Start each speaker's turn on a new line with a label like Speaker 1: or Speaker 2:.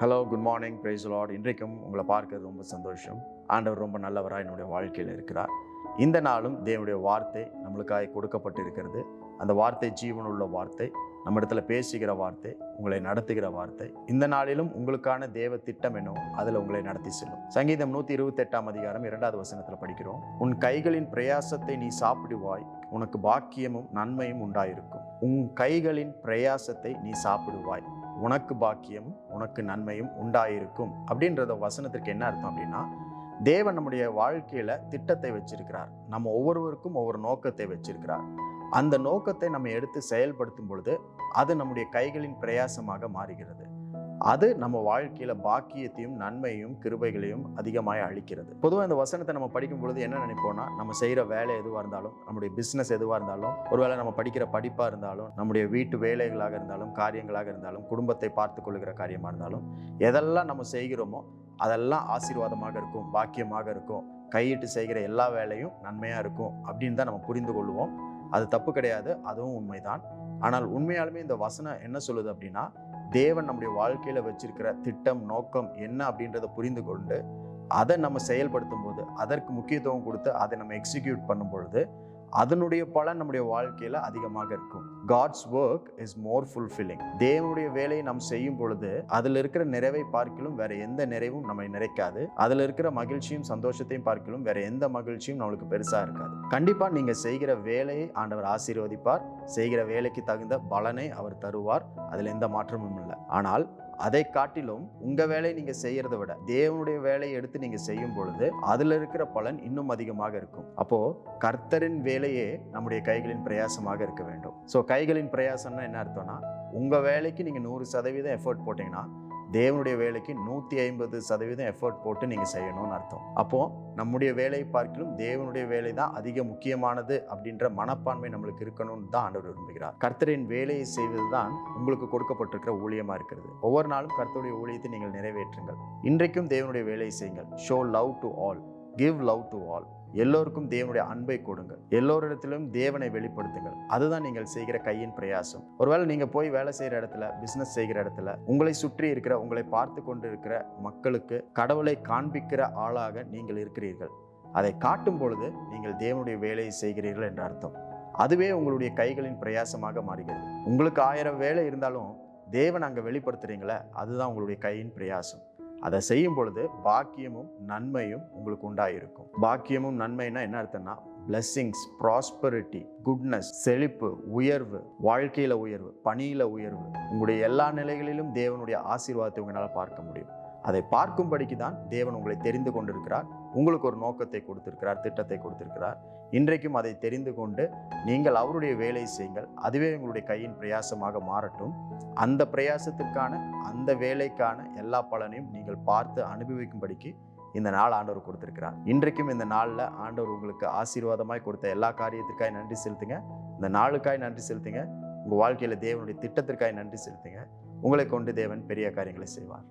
Speaker 1: Hello, good morning, praise lord. இன்றைக்கும் உங்களை பார்க்கறது ரொம்ப சந்தோஷம். ஆண்டவர் ரொம்ப நல்லவராக என்னுடைய வாழ்க்கையில் இருக்கிறார். இந்த நாளும் தேவனுடைய வார்த்தை நம்மளுக்காக கொடுக்கப்பட்டு இருக்கிறது. அந்த வார்த்தை ஜீவனுள்ள வார்த்தை, நம்ம இடத்துல பேசுகிற வார்த்தை, உங்களை நடத்துகிற வார்த்தை. இந்த நாளிலும் உங்களுக்கான தேவ திட்டம் என்னவோ அதில் உங்களை நடத்தி செல்லும். சங்கீதம் 128 அதிகாரம் 2வது வசனத்தில் படிக்கிறோம். உன் கைகளின் பிரயாசத்தை நீ சாப்பிடுவாய், உனக்கு பாக்கியமும் நன்மையும் உண்டாயிருக்கும். உன் கைகளின் பிரயாசத்தை நீ சாப்பிடுவாய், உனக்கு பாக்கியமும் உனக்கு நன்மையும் உண்டாயிருக்கும். அப்படின்றத வசனத்திற்கு என்ன அர்த்தம் அப்படின்னா, தேவன் நம்முடைய வாழ்க்கையில திட்டத்தை வச்சிருக்கிறார். நம்ம ஒவ்வொருவருக்கும் ஒவ்வொரு நோக்கத்தை வச்சிருக்கிறார். அந்த நோக்கத்தை நம்ம எடுத்து செயல்படுத்தும் பொழுது அது நம்முடைய கைகளின் பிரயாசமாக மாறுகிறது. அது நம்ம வாழ்க்கையில பாக்கியத்தையும் நன்மையும் கிருபைகளையும் அதிகமாக அளிக்கிறது. பொதுவாக இந்த வசனத்தை நம்ம படிக்கும் பொழுது என்ன நினைப்போம்னா, நம்ம செய்கிற வேலை எதுவாக இருந்தாலும், நம்முடைய பிஸ்னஸ் எதுவாக இருந்தாலும், ஒருவேளை நம்ம படிக்கிற படிப்பாக இருந்தாலும், நம்முடைய வீட்டு வேலைகளாக இருந்தாலும், காரியங்களாக இருந்தாலும், குடும்பத்தை பார்த்து கொள்ளுகிற காரியமாக இருந்தாலும், எதெல்லாம் நம்ம செய்கிறோமோ அதெல்லாம் ஆசீர்வாதமாக இருக்கும், பாக்கியமாக இருக்கும், கையிட்டு செய்கிற எல்லா வேலையும் நன்மையாக இருக்கும் அப்படின்னு தான் நம்ம புரிந்து கொள்வோம். அது தப்பு கிடையாது, அதுவும் உண்மைதான். ஆனால் உண்மையாலுமே இந்த வசனம் என்ன சொல்லுது அப்படின்னா, தேவன் நம்முடைய வாழ்க்கையில வச்சிருக்கிற திட்டம் நோக்கம் என்ன அப்படின்றத புரிந்து கொண்டு அதை நம்ம செயல்படுத்தும் போது, அதற்கு முக்கியத்துவம் கொடுத்து அதை நம்ம எக்ஸிக்யூட் பண்ணும் பொழுது அதனுடைய பலன் நம்முடைய வாழ்க்கையில அதிகமாக இருக்கும். God's work is more fulfilling. தேவனுடைய வேலையை நாம் செய்யும் பொழுது அதில் இருக்கிற நிறைவை பார்க்கலும் வேற எந்த நிறைவும் நம்மை நிறைக்காது. அதில் இருக்கிற மகிழ்ச்சியும் சந்தோஷத்தையும் பார்க்கலும் வேற எந்த மகிழ்ச்சியும் நம்மளுக்கு பெருசா இருக்காது. கண்டிப்பா நீங்க செய்கிற வேலையை ஆண்டவர் ஆசீர்வதிப்பார். செய்கிற வேலைக்கு தகுந்த பலனை அவர் தருவார். அதுல எந்த மாற்றமும் இல்லை. ஆனால் அதை காட்டிலும் உங்க வேலையை நீங்க செய்யறதை விட தேவனுடைய வேலையை எடுத்து நீங்க செய்யும் பொழுது அதுல இருக்கிற பலன் இன்னும் அதிகமாக இருக்கும். அப்போ கர்த்தரின் வேலையே நம்முடைய கைகளின் பிரயாசமாக இருக்க வேண்டும். ஸோ கைகளின் பிரயாசம்னா என்ன அர்த்தம்னா, உங்க வேலைக்கு நீங்க 100% எஃபர்ட் போட்டீங்கன்னா தேவனுடைய வேலைக்கு 150% எஃபர்ட் போட்டு நீங்க செய்யணும்னு அர்த்தம். அப்போ நம்முடைய வேலையை பார்க்கலும் தேவனுடைய வேலை தான் அதிக முக்கியமானது அப்படின்ற மனப்பான்மை நம்மளுக்கு இருக்கணும்னு தான் ஆண்டவர் விரும்புகிறார். கர்த்தரின் வேலையை செய்வதுதான் உங்களுக்கு கொடுக்கப்பட்டிருக்கிற ஊழியமா இருக்கிறது. ஒவ்வொரு நாளும் கர்த்தருடைய ஊழியத்தை நீங்கள் நிறைவேற்றுங்கள். இன்றைக்கும் தேவனுடைய வேலையை செய்யுங்கள். Show love to all, give love to all. எல்லோருக்கும் தேவனுடைய அன்பை கொடுங்கள். எல்லோரிடத்திலும் தேவனை வெளிப்படுத்துங்கள். அதுதான் நீங்கள் செய்கிற கையின் பிரயாசம். ஒருவேளை நீங்க போய் வேலை செய்யற இடத்துல, பிசினஸ் செய்கிற இடத்துல, உங்களை சுற்றி இருக்கிற, உங்களை பார்த்து கொண்டு இருக்கிற மக்களுக்கு கடவுளை காண்பிக்கிற ஆளாக நீங்கள் இருக்கிறீர்கள். அதை காட்டும் பொழுது நீங்கள் தேவனுடைய வேலையை செய்கிறீர்கள் என்ற அர்த்தம். அதுவே உங்களுடைய கைகளின் பிரயாசமாக மாறுகிறது. உங்களுக்கு 1000 வேலை இருந்தாலும் தேவன் அங்க வெளிப்படுத்துறீங்களே, அதுதான் உங்களுடைய கையின் பிரயாசம். அதை செய்யும் பொழுது பாக்கியமும் நன்மையும் உங்களுக்கு உண்டாயிருக்கும். பாக்கியமும் நன்மைனா என்ன அர்த்தம்னா, பிளெஸ்ஸிங்ஸ், ப்ராஸ்பரிட்டி, குட்னஸ், செழிப்பு, உயர்வு, வாழ்க்கையில உயர்வு, பணியில உயர்வு, உங்களுடைய எல்லா நிலைகளிலும் தேவனுடைய ஆசீர்வாதத்தை உங்களால் பார்க்க முடியும். அதை பார்க்கும்படிக்கு தான் தேவன் உங்களை தெரிந்து கொண்டிருக்கிறார். உங்களுக்கு ஒரு நோக்கத்தை கொடுத்திருக்கிறார், திட்டத்தை கொடுத்திருக்கிறார். இன்றைக்கும் அதை தெரிந்து கொண்டு நீங்கள் அவருடைய வேலையை செய்யுங்கள். அதுவே உங்களுடைய கையின் பிரயாசமாக மாறட்டும். அந்த பிரயாசத்திற்கான, அந்த வேலைக்கான எல்லா பலனையும் நீங்கள் பார்த்து அனுபவிக்கும்படிக்கு இந்த நாள் ஆண்டவர் கொடுத்திருக்கிறார். இன்றைக்கும் இந்த நாளில் ஆண்டவர் உங்களுக்கு ஆசீர்வாதமாய் கொடுத்த எல்லா காரியத்திற்காய் நன்றி செலுத்துங்க. இந்த நாளுக்காய் நன்றி செலுத்துங்க. உங்கள் வாழ்க்கையில் தேவனுடைய திட்டத்திற்காய் நன்றி செலுத்துங்க. உங்களை கொண்டு தேவன் பெரிய காரியங்களை செய்வார்.